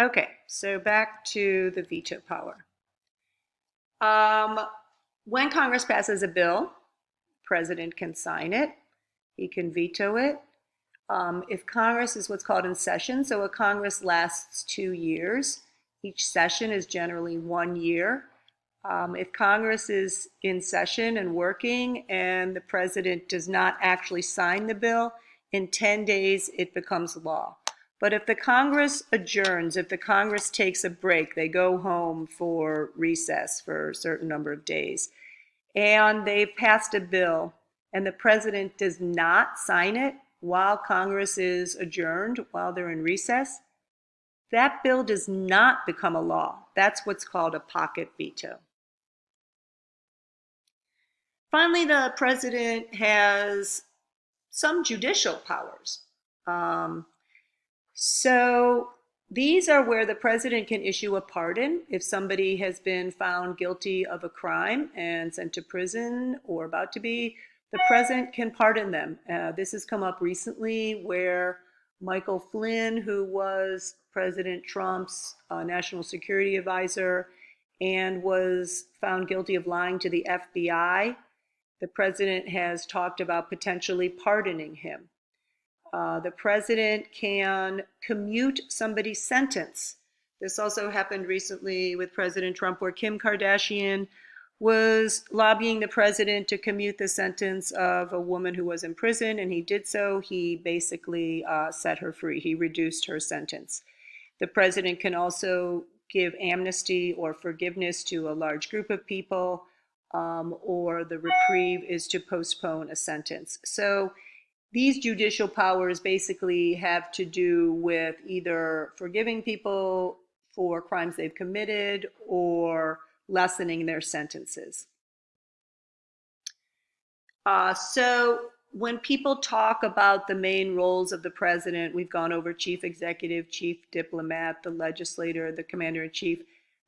Okay, so back to the veto power. Um, when Congress passes a bill, president can sign it. He can veto it. If Congress is what's called in session, so a Congress lasts 2 years, each session is generally 1 year. If Congress is in session and working and the president does not actually sign the bill, in 10 days it becomes law. But if the Congress adjourns, if the Congress takes a break, they go home for recess for a certain number of days, and they've passed a bill and the president does not sign it while Congress is adjourned, while they're in recess, that bill does not become a law. That's what's called a pocket veto. Finally, the president has some judicial powers. Um, so these are where the president can issue a pardon if somebody has been found guilty of a crime and sent to prison or about to be. The president can pardon them. This has come up recently where Michael Flynn, who was President Trump's national security advisor and was found guilty of lying to the FBI, the president has talked about potentially pardoning him. The president can commute somebody's sentence. This also happened recently with President Trump, where Kim Kardashian was lobbying the president to commute the sentence of a woman who was in prison, and he did so. He basically set her free. He reduced her sentence. The president can also give amnesty or forgiveness to a large group of people, or the reprieve is to postpone a sentence. So these judicial powers basically have to do with either forgiving people for crimes they've committed or lessening their sentences. So when people talk about the main roles of the president, we've gone over chief executive, chief diplomat, the legislator, the commander in chief.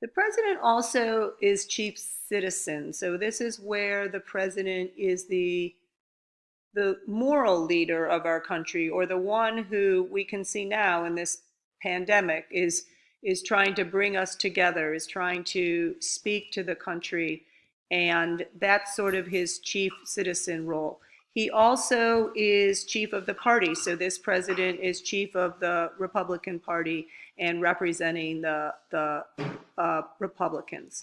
The president also is chief citizen. So this is where the president is the moral leader of our country, or the one who we can see now in this pandemic is trying to bring us together, is trying to speak to the country, and that's sort of his chief citizen role. He also is chief of the party, so this president is chief of the Republican Party and representing the Republicans.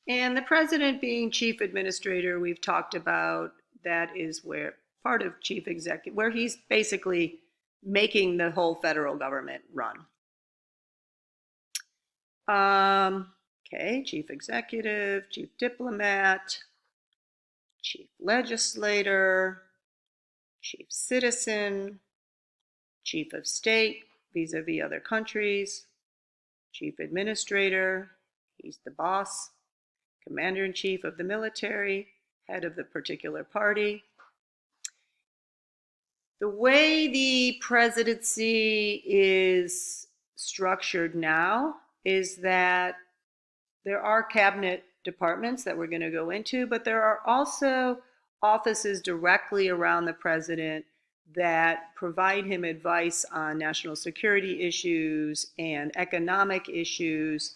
And the president being chief administrator, we've talked about, that is where part of chief executive, where he's basically making the whole federal government run. Okay, chief executive, chief diplomat, chief legislator, chief citizen, chief of state vis-a-vis other countries, chief administrator, he's the boss, commander-in-chief of the military, head of the particular party. The way the presidency is structured now is that there are cabinet departments that we're going to go into, but there are also offices directly around the president that provide him advice on national security issues and economic issues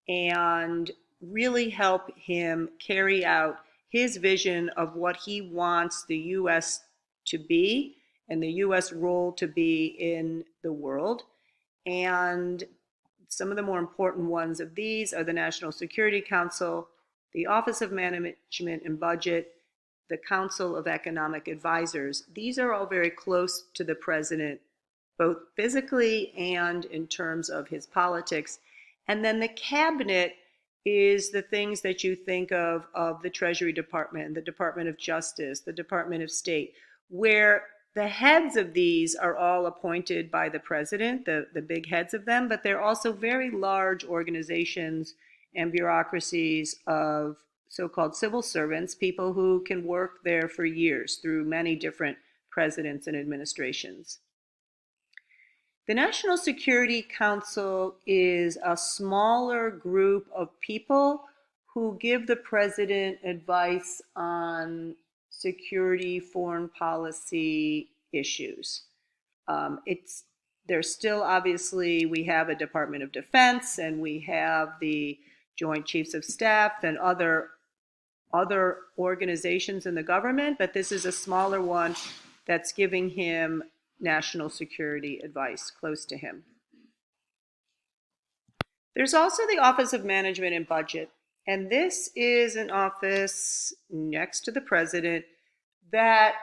and really help him carry out his vision of what he wants the U.S. to be and the U.S. role to be in the world. And some of the more important ones of these are the National Security Council, the Office of Management and Budget, the Council of Economic Advisors. These are all very close to the president, both physically and in terms of his politics. And then the cabinet is the things that you think of the Treasury Department, the Department of Justice, the Department of State, where the heads of these are all appointed by the president, the big heads of them, but they're also very large organizations and bureaucracies of so-called civil servants, people who can work there for years through many different presidents and administrations. The National Security Council is a smaller group of people who give the president advice on security, foreign policy issues. It's there's still, obviously, we have a Department of Defense, and we have the Joint Chiefs of Staff and other organizations in the government, but this is a smaller one that's giving him national security advice close to him. There's also the Office of Management and Budget, and this is an office next to the president that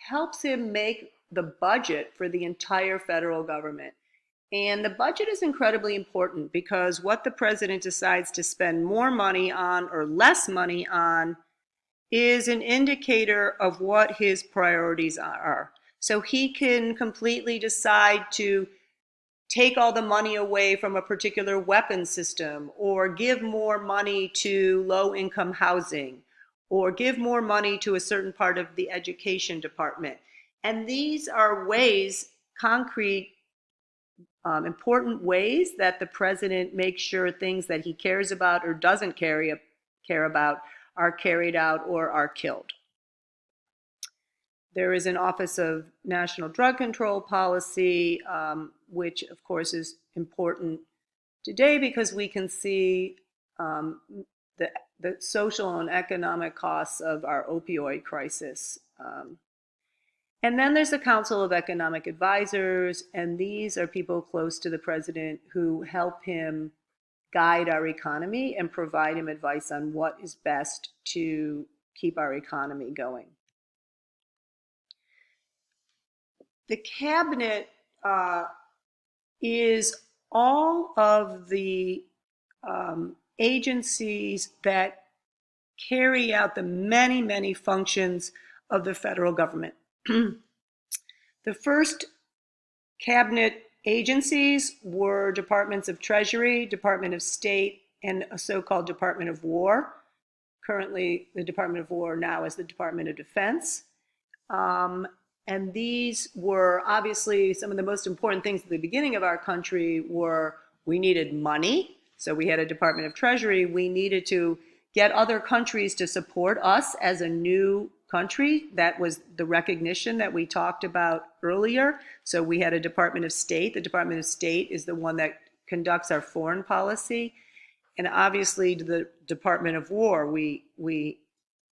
helps him make the budget for the entire federal government. And the budget is incredibly important because what the president decides to spend more money on or less money on is an indicator of what his priorities are. So he can completely decide to take all the money away from a particular weapon system, or give more money to low-income housing, or give more money to a certain part of the education department. And these are ways, concrete, important ways that the president makes sure things that he cares about or doesn't care about are carried out or are killed. There is an Office of National Drug Control Policy, which of course is important today because we can see the social and economic costs of our opioid crisis. And then there's the Council of Economic Advisors, and these are people close to the president who help him guide our economy and provide him advice on what is best to keep our economy going. The cabinet is all of the agencies that carry out the many, many functions of the federal government. The first cabinet agencies were Departments of Treasury, Department of State, and a so-called Department of War. Currently, the Department of War now is the Department of Defense. And these were obviously some of the most important things at the beginning of our country were we needed money. So we had a Department of Treasury. We needed to get other countries to support us as a new country. That was the recognition that we talked about earlier. So we had a Department of State. The Department of State is the one that conducts our foreign policy. And obviously the Department of War, we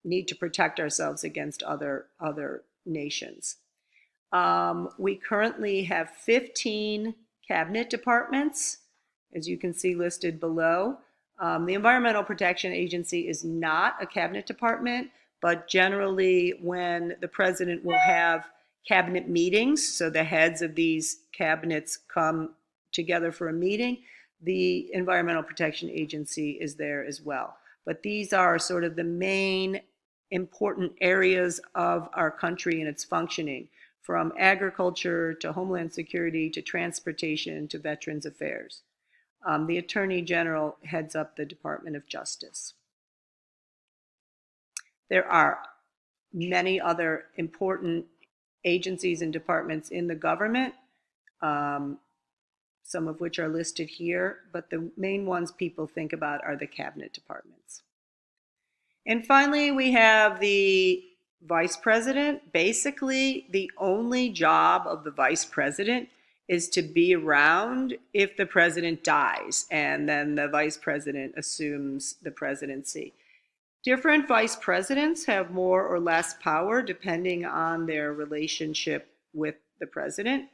need to protect ourselves against other nations. We currently have 15 cabinet departments, as you can see listed below. The Environmental Protection Agency is not a cabinet department, but generally when the president will have cabinet meetings, so the heads of these cabinets come together for a meeting, the Environmental Protection Agency is there as well. But these are sort of the main important areas of our country and its functioning, from agriculture to homeland security to transportation to Veterans Affairs. The Attorney General heads up the Department of Justice. There are many other important agencies and departments in the government, some of which are listed here, but the main ones people think about are the cabinet departments. And finally, we have the vice president. Basically, the only job of the vice president is to be around if the president dies, and then the vice president assumes the presidency. Different vice presidents have more or less power depending on their relationship with the president.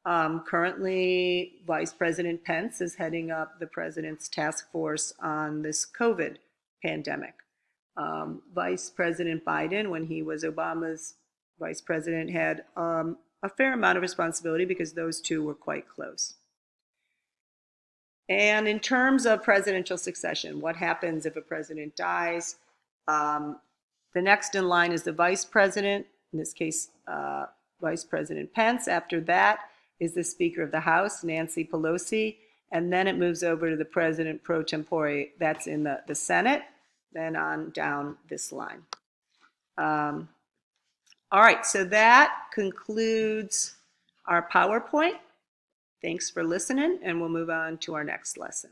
Currently, Vice President Pence is heading up the president's task force on this COVID pandemic. Vice President Biden, when he was Obama's vice president, had a fair amount of responsibility because those two were quite close. And in terms of presidential succession, what happens if a president dies? The next in line is the vice president, in this case, Vice President Pence. After that is the Speaker of the House, Nancy Pelosi, and then it moves over to the President pro tempore, that's in the Senate, then on down this line. All right, so that concludes our PowerPoint. Thanks for listening, and we'll move on to our next lesson.